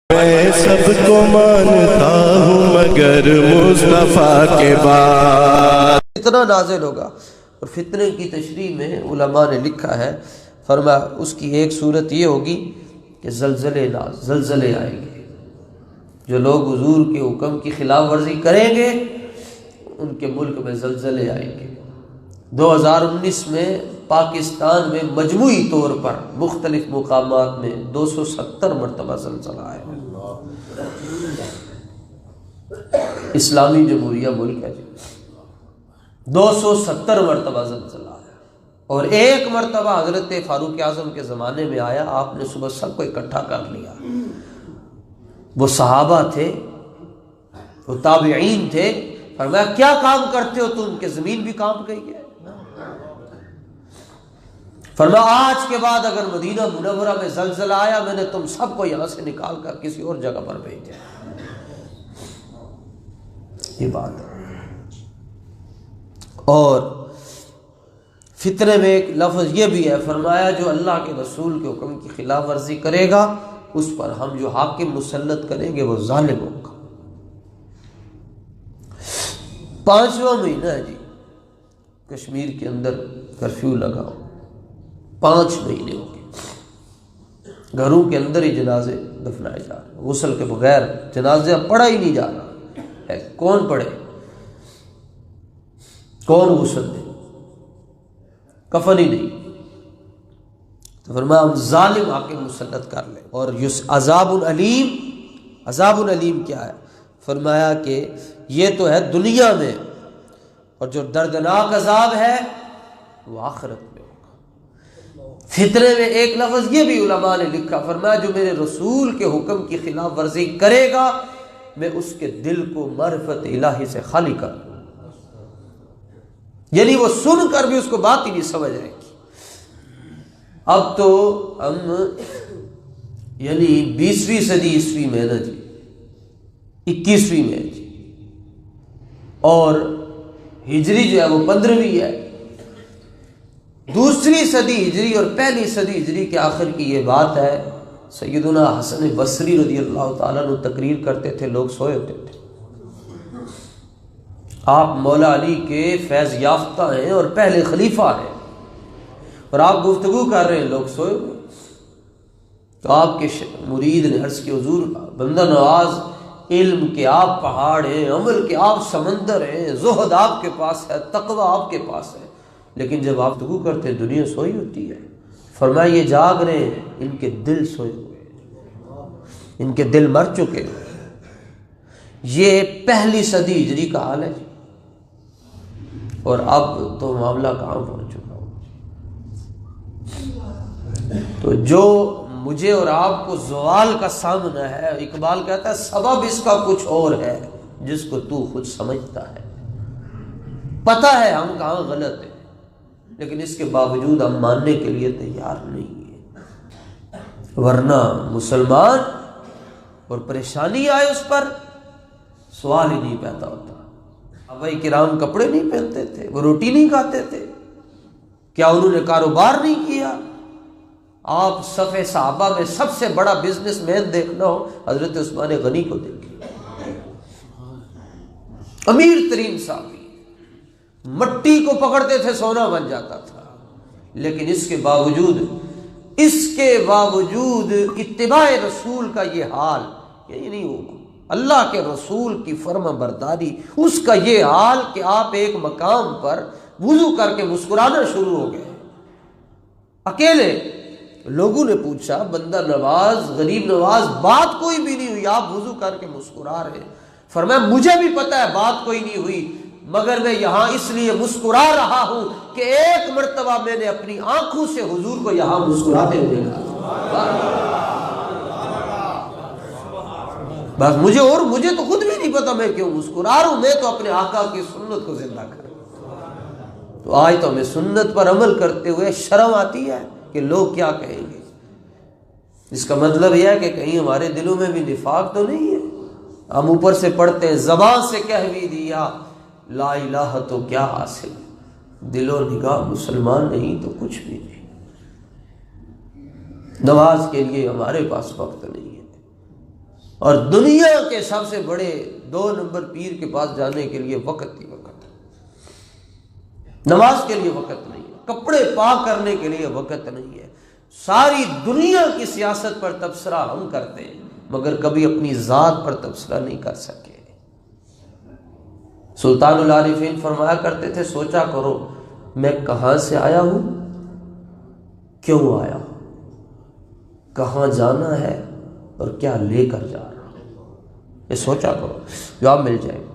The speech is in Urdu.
میں سب کو مانتا ہوں مگر مصطفیٰ کے بعد فتنہ نازل ہوگا، اور فتنے کی تشریح میں علماء نے لکھا ہے، فرمایا اس کی ایک صورت یہ ہوگی کہ زلزلے آئیں گے۔ جو لوگ حضور کے حکم کی خلاف ورزی کریں گے ان کے ملک میں زلزلے آئیں گے۔ 2019 میں پاکستان میں مجموعی طور پر مختلف مقامات میں 270 مرتبہ زلزلہ آیا۔ اسلامی جمہوریہ ملک ہے جی، 270 مرتبہ زلزلہ آیا، اور ایک مرتبہ حضرت فاروق اعظم کے زمانے میں آیا۔ آپ نے صبح سب کو اکٹھا کر لیا، وہ صحابہ تھے، وہ تابعین تھے، فرمایا کیا کام کرتے ہو تم کہ زمین بھی کانپ گئی ہے؟ فرمایا آج کے بعد اگر مدینہ منورہ میں زلزلہ آیا میں نے تم سب کو یہاں سے نکال کر کسی اور جگہ پر بھیجا۔ یہ بات ہے۔ اور فتنے میں ایک لفظ یہ بھی ہے، فرمایا جو اللہ کے رسول کے حکم کی خلاف ورزی کرے گا اس پر ہم جو حاکم مسلط کریں گے وہ ظالم ہوگا۔ 5واں مہینہ ہے جی، کشمیر کے اندر کرفیو لگا، 5 مہینے ہو گئے، گھروں کے اندر ہی جنازے دفنائے جا رہے ہیں، غسل کے بغیر جنازہ پڑھا ہی نہیں جا رہا ہے۔ کون پڑھے، کون غسل دے، کفن ہی نہیں۔ تو فرمایا ہم ظالم حاکم مسلط کر لیں۔ اور عذاب العلیم کیا ہے؟ فرمایا کہ یہ تو ہے دنیا میں، اور جو دردناک عذاب ہے وہ آخرت میں ہوگا۔ فتنے میں ایک لفظ یہ بھی علماء نے لکھا، فرمایا جو میرے رسول کے حکم کی خلاف ورزی کرے گا میں اس کے دل کو معرفت الہی سے خالی کر دوں، یعنی وہ سن کر بھی اس کو بات ہی نہیں سمجھ آئے گی۔ اب تو ہم یعنی 20ویں صدی عیسوی میں نا جی، 21ویں میں جی، اور ہجری جو ہے وہ 15ویں ہے۔ دوسری صدی ہجری اور پہلی صدی ہجری کے آخر کی یہ بات ہے، سیدنا حسن بصری رضی اللہ تعالیٰ عنہ تقریر کرتے تھے، لوگ سوئے ہوتے تھے۔ آپ مولا علی کے فیض یافتہ ہیں اور پہلے خلیفہ ہیں، اور آپ گفتگو کر رہے ہیں، لوگ سوئے ہوئے۔ تو آپ کے مرید نے عرض کی حضور بندہ نواز، علم کے آپ پہاڑ ہیں، عمل کے آپ سمندر ہیں، زہد آپ کے پاس ہے، تقوی آپ کے پاس ہے، لیکن جب آپ گفتگو کرتے ہیں دنیا سوئی ہوتی ہے۔ فرمایا یہ جاگ رہے ہیں، ان کے دل سوئے ہوئے ہیں، ان کے دل مر چکے ہیں۔ یہ پہلی صدی ہجری کا حال ہے جی، اور اب تو معاملہ کہاں پہنچ چکا ہو۔ تو جو مجھے اور آپ کو زوال کا سامنا ہے، اقبال کہتا ہے سبب اس کا کچھ اور ہے جس کو تو خود سمجھتا ہے۔ پتہ ہے ہم کہاں غلط ہیں، لیکن اس کے باوجود ہم ماننے کے لیے تیار نہیں ہیں، ورنہ مسلمان اور پریشانی آئے اس پر سوال ہی نہیں پیدا ہوتا۔ صحابہ کرام کپڑے نہیں پہنتے تھے، وہ روٹی نہیں کھاتے تھے، کیا انہوں نے کاروبار نہیں کیا؟ آپ صف صحابہ میں سب سے بڑا بزنس مین دیکھنا ہو حضرت عثمان غنی کو دیکھیں، امیر ترین صحابی، مٹی کو پکڑتے تھے سونا بن جاتا تھا، لیکن اس کے باوجود اتباع رسول کا یہ حال، یہ نہیں ہوگا اللہ کے رسول کی فرما برداری، اس کا یہ حال کہ آپ ایک مقام پر وضو کر کے مسکرانا شروع ہو گئے اکیلے۔ لوگوں نے پوچھا بندہ نواز، غریب نواز، بات کوئی بھی نہیں ہوئی، آپ وضو کر کے مسکرا رہے ہیں۔ فرمایا مجھے بھی پتہ ہے بات کوئی نہیں ہوئی، مگر میں یہاں اس لیے مسکرا رہا ہوں کہ ایک مرتبہ میں نے اپنی آنکھوں سے حضور کو یہاں مسکراتے ہوئے دیکھا۔ بس مجھے تو خود بھی نہیں پتا میں کیوں مسکرا رہا ہوں، میں تو اپنے آقا کی سنت کو زندہ کر رہا ہوں۔ تو آج تو ہمیں سنت پر عمل کرتے ہوئے شرم آتی ہے کہ لوگ کیا کہیں گے۔ اس کا مطلب یہ ہے کہ کہیں ہمارے دلوں میں بھی نفاق تو نہیں ہے۔ ہم اوپر سے پڑھتے ہیں زبان سے کہہ بھی دیا لا الہ تو کیا حاصل، دل و نگاہ مسلمان نہیں تو کچھ بھی نہیں۔ نماز کے لیے ہمارے پاس وقت نہیں ہے، اور دنیا کے سب سے بڑے 2 نمبر پیر کے پاس جانے کے لیے وقت ہی وقت ہے، نماز کے لیے وقت نہیں ہے، کپڑے پاک کرنے کے لیے وقت نہیں ہے۔ ساری دنیا کی سیاست پر تبصرہ ہم کرتے ہیں مگر کبھی اپنی ذات پر تبصرہ نہیں کر سکے۔ سلطان العارفین فرمایا کرتے تھے سوچا کرو میں کہاں سے آیا ہوں، کیوں آیا ہوں، کہاں جانا ہے اور کیا لے کر جا رہا ہوں، یہ سوچا کرو، جواب مل جائے گا۔